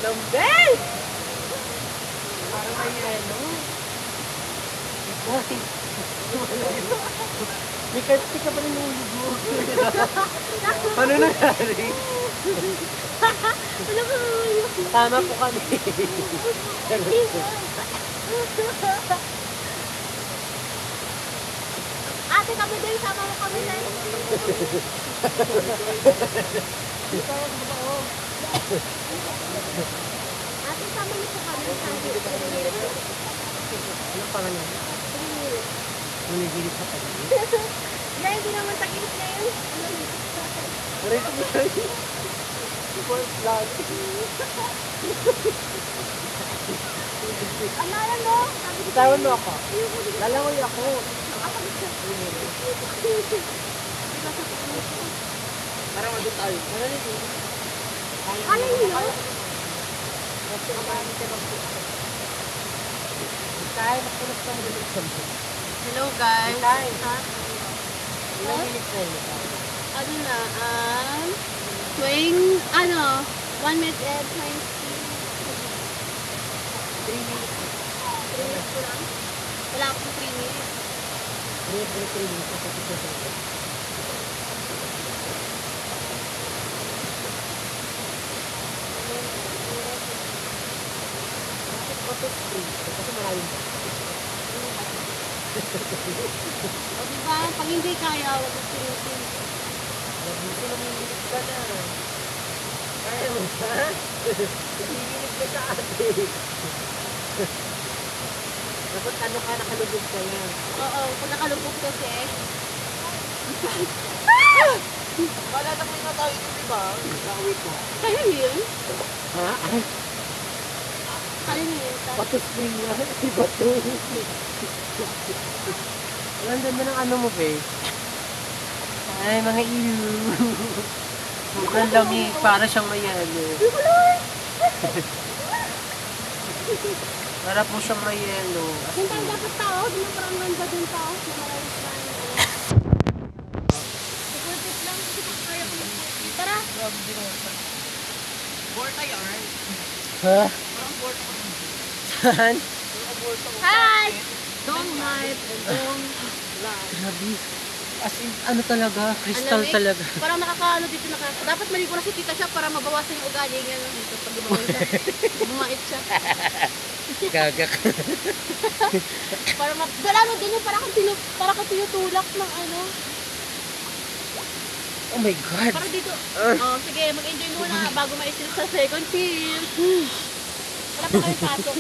Lambel! Parang may ano. May kastik ka pa rin yung lugo. Ano nangyari? Tama po kami. Ate kami din, sama mo kami na. Ate, sama niyo po kami sa Ano pa nga? Nunigilit sa pagiging. na hindi naman tagilip na yun. Aray ko ba yun? Alalan mo, sabi ko Itawan mo ako. Lalangoy ako. Parang ano tayo? Ano yun? Kaya magpunas ka mo dito. Hello guys. Ha? Ilang minutes na yun? Ano na, tuwing, 1 minute and 20. 3 minutes. 3 minutes ko lang. Wala akong 3 minutes. 3 minutes. Kasi maraming ba? O diba, pag hindi kaya, huwag mo pinutin. Gusto namimilit ka na. Kaya mo ba? Namimilit ka sa ate. Dapat ano ka, nakalubog ka yan. Oo, kung nakalubog kasi. Wala na po yung tao ito, diba? Nakawit mo. Kaya yun? Ha? Ay, Kaya yun? bato spring na. Bato. Walang ganda ng ano mo, babe. Ay, mga iyo. Mukhang lamig. Para siyang mayelo. Para po siyang mayelo. Yung tayo dapat tao, di mo parang ganda din tao. Na malayos na. Supportive lang, kasi kung kaya ko mag-supportive. Tara! Borta yarn. Ha? Parang borta ko. Saan? Hi! Don't knife and don't laugh. Grabe. As in, ano talaga? Crystal Alamig? talaga. Parang nakakaano dito dapat maligo na si tita siya para mabawasan yung ugali niya. Dito pag lumaway siya. Bumait siya. Gagak. Para ano din yung para kang tinutulak ng ano. Oh my God. Para dito. Oh, sige, mag-enjoy muna bago ma-isip sa second film. Wala pa kayo pasok.